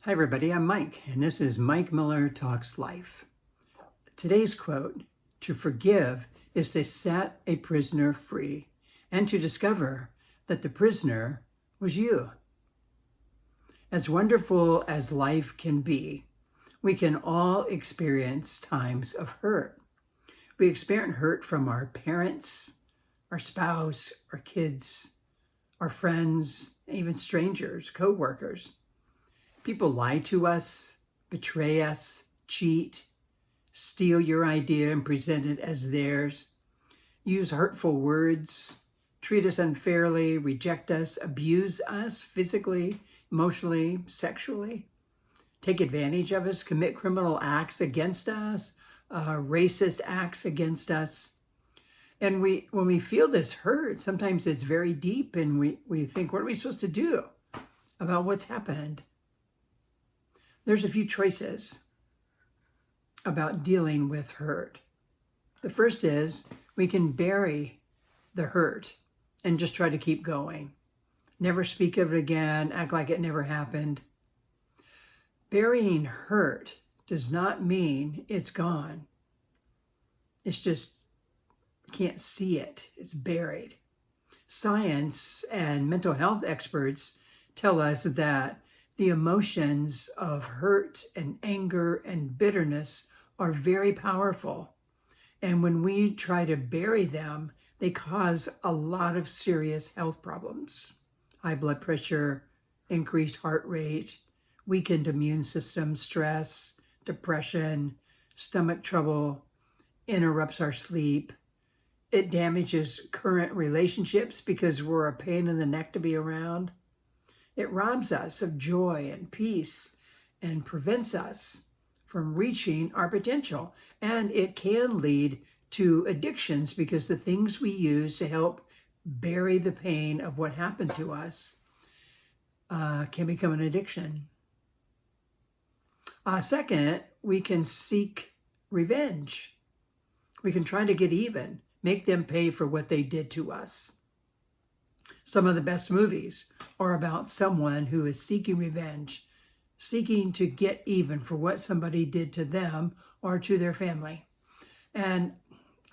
Hi, everybody. I'm Mike, and this is Mike Miller Talks Life. Today's quote: "To forgive is to set a prisoner free and to discover that the prisoner was you." As wonderful as life can be, we can all experience times of hurt. We experience hurt from our parents, our spouse, our kids, our friends, even strangers, co-workers. People lie to us, betray us, cheat, steal your idea and present it as theirs, use hurtful words, treat us unfairly, reject us, abuse us physically, emotionally, sexually, take advantage of us, commit criminal acts against us, racist acts against us. And when we feel this hurt, sometimes it's very deep and we think, what are we supposed to do about what's happened? There's a few choices about dealing with hurt. The first is we can bury the hurt and just try to keep going. Never speak of it again, act like it never happened. Burying hurt does not mean it's gone. It's just, you can't see it. It's buried. Science and mental health experts tell us that the emotions of hurt and anger and bitterness are very powerful. And when we try to bury them, they cause a lot of serious health problems. High blood pressure, increased heart rate, weakened immune system, stress, depression, stomach trouble, interrupts our sleep. It damages current relationships because we're a pain in the neck to be around. It robs us of joy and peace and prevents us from reaching our potential. And it can lead to addictions because the things we use to help bury the pain of what happened to us can become an addiction. Second, we can seek revenge. We can try to get even, make them pay for what they did to us. Some of the best movies are about someone who is seeking revenge, seeking to get even for what somebody did to them or to their family. And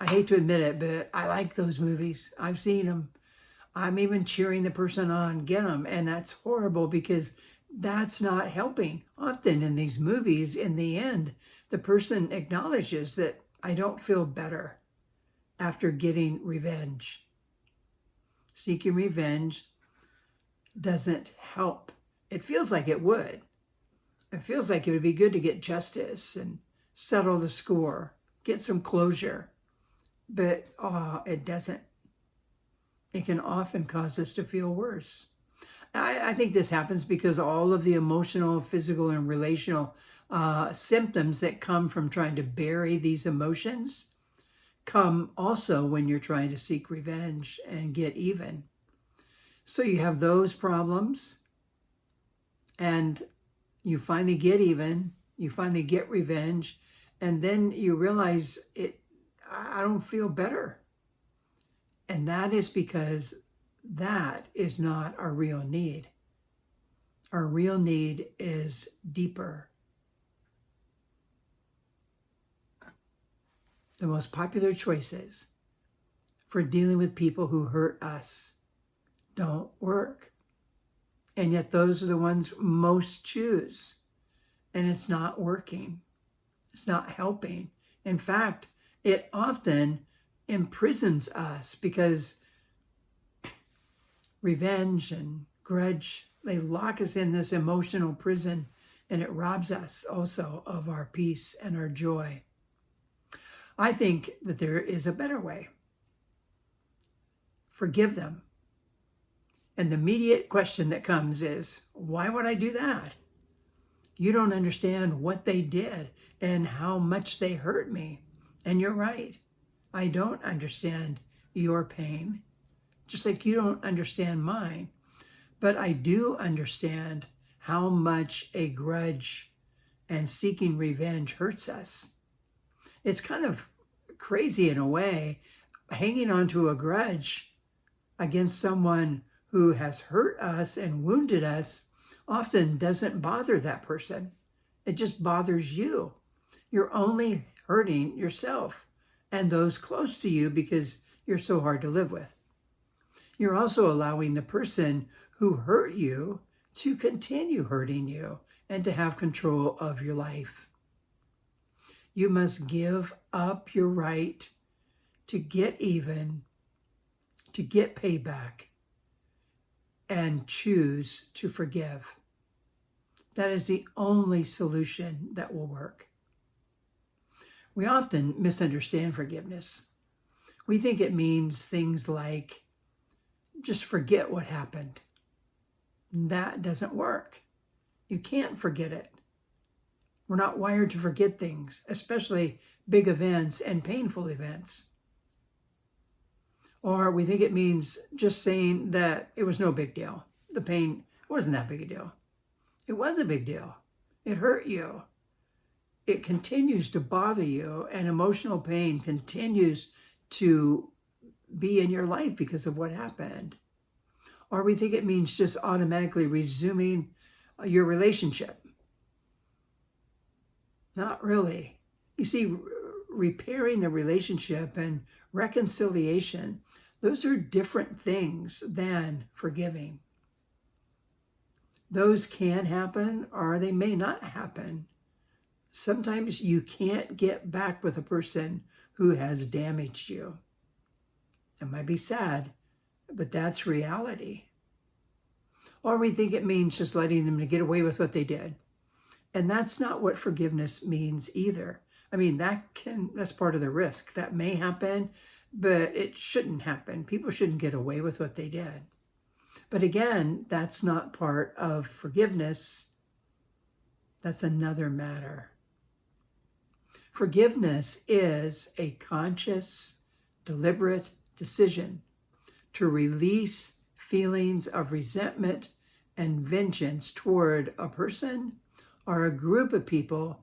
I hate to admit it, but I like those movies. I've seen them. I'm even cheering the person on, get them. And that's horrible because that's not helping. Often in these movies, in the end, the person acknowledges that I don't feel better after getting revenge. Seeking revenge doesn't help. It feels like it would. It feels like it would be good to get justice and settle the score, get some closure. But it doesn't. It can often cause us to feel worse. I think this happens because all of the emotional, physical, and relational symptoms that come from trying to bury these emotions come also when you're trying to seek revenge and get even. So you have those problems and you finally get even, you finally get revenge, and then you realize I don't feel better. And that is because that is not our real need. Our real need is deeper. The most popular choices for dealing with people who hurt us don't work. And yet those are the ones most choose. And it's not working. It's not helping. In fact, it often imprisons us because revenge and grudge, they lock us in this emotional prison, and it robs us also of our peace and our joy. I think that there is a better way. Forgive them. And the immediate question that comes is, why would I do that? You don't understand what they did and how much they hurt me. And you're right. I don't understand your pain, just like you don't understand mine. But I do understand how much a grudge and seeking revenge hurts us. It's kind of crazy in a way, hanging on to a grudge against someone who has hurt us and wounded us often doesn't bother that person. It just bothers you. You're only hurting yourself and those close to you because you're so hard to live with. You're also allowing the person who hurt you to continue hurting you and to have control of your life. You must give up your right to get even, to get payback, and choose to forgive. That is the only solution that will work. We often misunderstand forgiveness. We think it means things like just forget what happened. That doesn't work. You can't forget it. We're not wired to forget things, especially big events and painful events. Or we think it means just saying that it was no big deal. The pain wasn't that big a deal. It was a big deal. It hurt you. It continues to bother you, and emotional pain continues to be in your life because of what happened. Or we think it means just automatically resuming your relationship. Not really. You see, repairing the relationship and reconciliation, those are different things than forgiving. Those can happen or they may not happen. Sometimes you can't get back with a person who has damaged you. It might be sad, but that's reality. Or we think it means just letting them get away with what they did. And that's not what forgiveness means either. I mean, that's part of the risk. That may happen, but it shouldn't happen. People shouldn't get away with what they did. But again, that's not part of forgiveness. That's another matter. Forgiveness is a conscious, deliberate decision to release feelings of resentment and vengeance toward a person or a group of people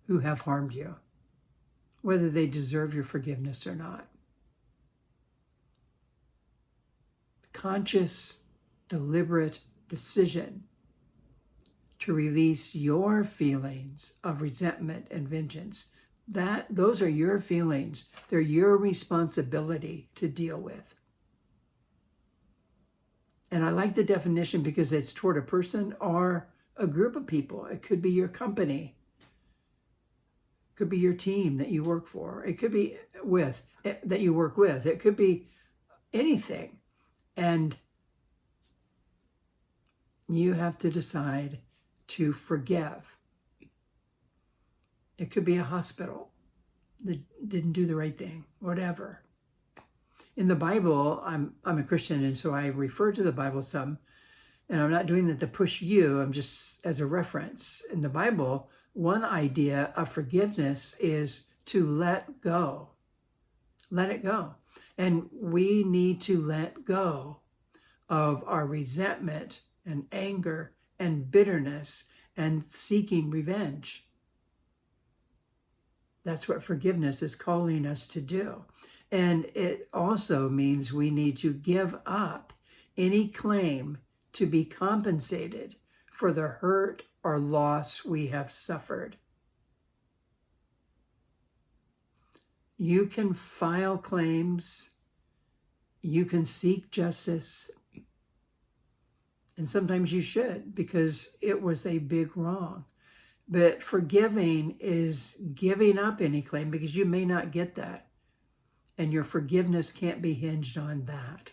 who have harmed you, whether they deserve your forgiveness or not. Conscious, deliberate decision to release your feelings of resentment and vengeance. Those are your feelings. They're your responsibility to deal with. And I like the definition because it's toward a person or a group of people. It could be your company. It could be your team that you work for. It could be that you work with. It could be anything. And you have to decide to forgive. It could be a hospital that didn't do the right thing, whatever. In the Bible, I'm a Christian, and so I refer to the Bible some, and I'm not doing that to push you, I'm just as a reference. In the Bible, one idea of forgiveness is to let go. Let it go. And we need to let go of our resentment and anger and bitterness and seeking revenge. That's what forgiveness is calling us to do. And it also means we need to give up any claim to be compensated for the hurt or loss we have suffered. You can file claims, you can seek justice, and sometimes you should because it was a big wrong. But forgiving is giving up any claim because you may not get that. And your forgiveness can't be hinged on that.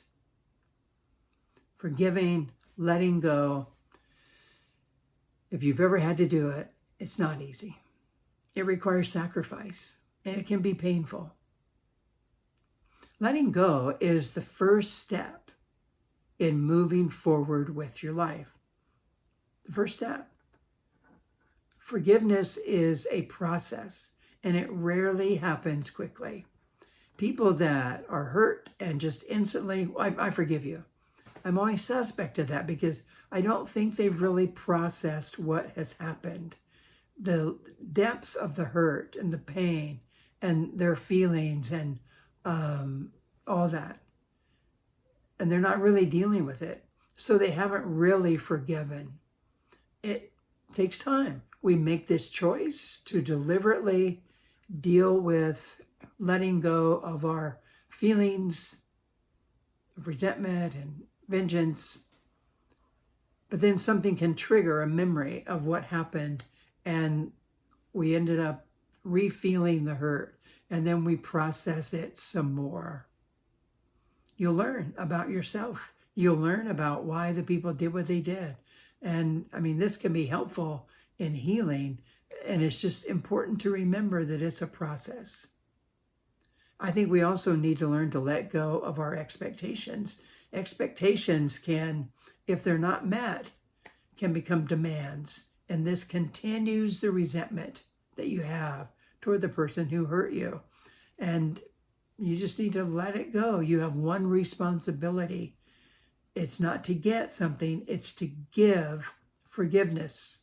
Forgiving, letting go, if you've ever had to do it, it's not easy. It requires sacrifice, and it can be painful. Letting go is the first step in moving forward with your life. The first step. Forgiveness is a process, and it rarely happens quickly. People that are hurt and just instantly, I forgive you. I'm always suspect of that because I don't think they've really processed what has happened. The depth of the hurt and the pain and their feelings and all that. And they're not really dealing with it. So they haven't really forgiven. it takes time. We make this choice to deliberately deal with letting go of our feelings of resentment and vengeance. But then something can trigger a memory of what happened, and we ended up re-feeling the hurt, and then we process it some more. You'll learn about yourself. You'll learn about why the people did what they did. And I mean, this can be helpful in healing, and it's just important to remember that it's a process. I think we also need to learn to let go of our expectations. Expectations can, if they're not met, can become demands. And this continues the resentment that you have toward the person who hurt you. And you just need to let it go. You have one responsibility. It's not to get something, it's to give forgiveness.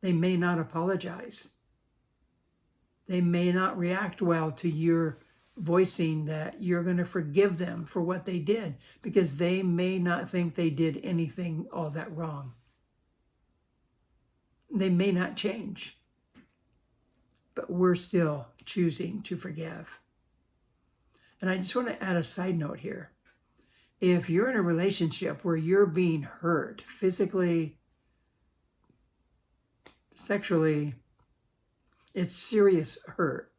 They may not apologize. They may not react well to your voicing that you're going to forgive them for what they did, because they may not think they did anything all that wrong. They may not change, but we're still choosing to forgive. And I just want to add a side note here. If you're in a relationship where you're being hurt physically, sexually, it's serious hurt.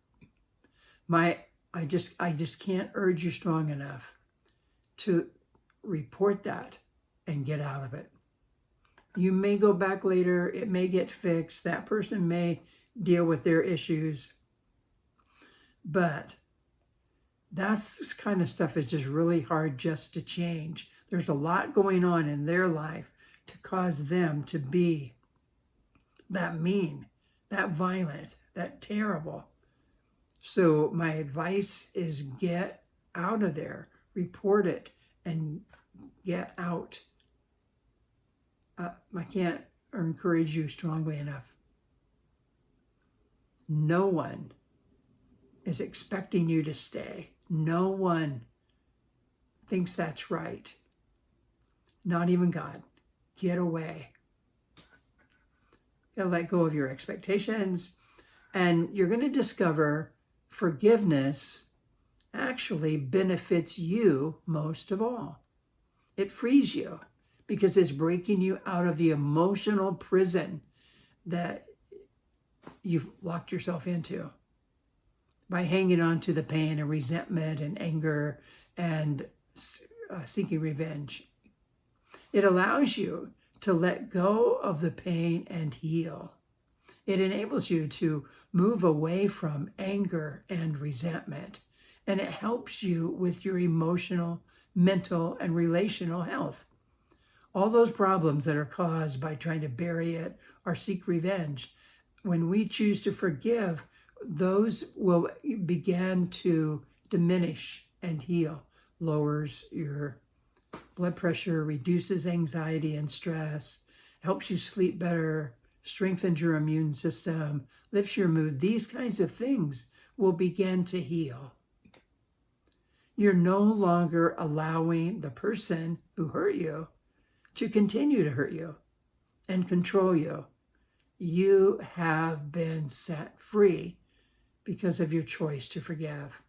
I just can't urge you strong enough to report that and get out of it. You may go back later, it may get fixed, that person may deal with their issues, but that's kind of stuff is just really hard just to change. There's a lot going on in their life to cause them to be that mean, that violent, that terrible. So my advice is get out of there, report it, and get out. I can't encourage you strongly enough. No one is expecting you to stay. No one thinks that's right. Not even God. Get away. You gotta let go of your expectations, and you're going to discover forgiveness actually benefits you most of all. It frees you because it's breaking you out of the emotional prison that you've locked yourself into by hanging on to the pain and resentment and anger and seeking revenge. It allows you to let go of the pain and heal. It enables you to move away from anger and resentment, and it helps you with your emotional, mental, and relational health. All those problems that are caused by trying to bury it or seek revenge, when we choose to forgive, those will begin to diminish and heal. Lowers your blood pressure, reduces anxiety and stress, helps you sleep better, strengthens your immune system, lifts your mood. These kinds of things will begin to heal. You're no longer allowing the person who hurt you to continue to hurt you and control you. You have been set free because of your choice to forgive.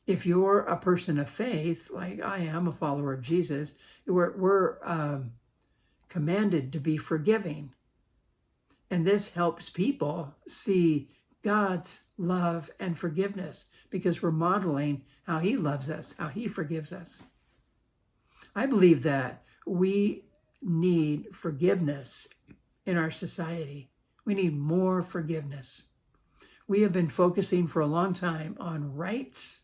If you're a person of faith, like I am, a follower of Jesus, we're commanded to be forgiving. And this helps people see God's love and forgiveness because we're modeling how he loves us, how he forgives us. I believe that we need forgiveness in our society. We need more forgiveness. We have been focusing for a long time on rights,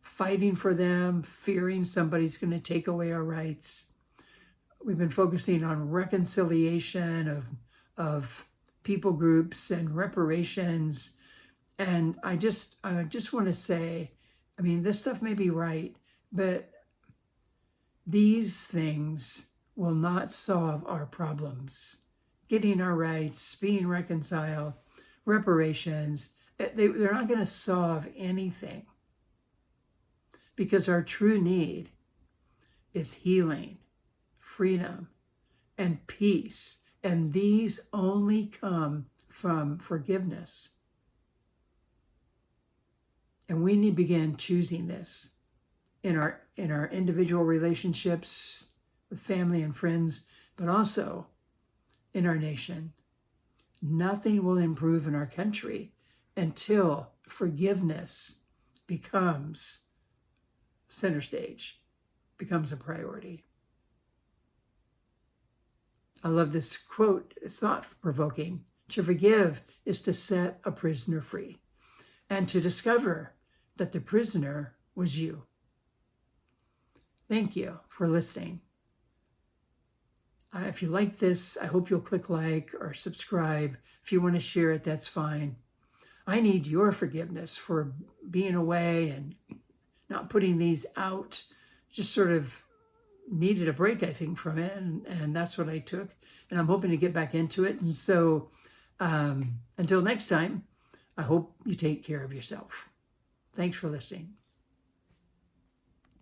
fighting for them, fearing somebody's going to take away our rights. We've been focusing on reconciliation of people groups and reparations. And I just want to say, I mean, this stuff may be right, but these things will not solve our problems. Getting our rights, being reconciled, reparations, they're not going to solve anything. Because our true need is healing, freedom, and peace. And these only come from forgiveness. And we need to begin choosing this in our individual relationships with family and friends, but also in our nation. Nothing will improve in our country until forgiveness becomes center stage, becomes a priority. I love this quote. It's thought-provoking. To forgive is to set a prisoner free, and to discover that the prisoner was you. Thank you for listening. If you like this, I hope you'll click like or subscribe. If you want to share it, that's fine. I need your forgiveness for being away and not putting these out. Just sort of needed a break, I think, from it, and that's what I took. And I'm hoping to get back into it. And so until next time, I hope you take care of yourself. Thanks for listening.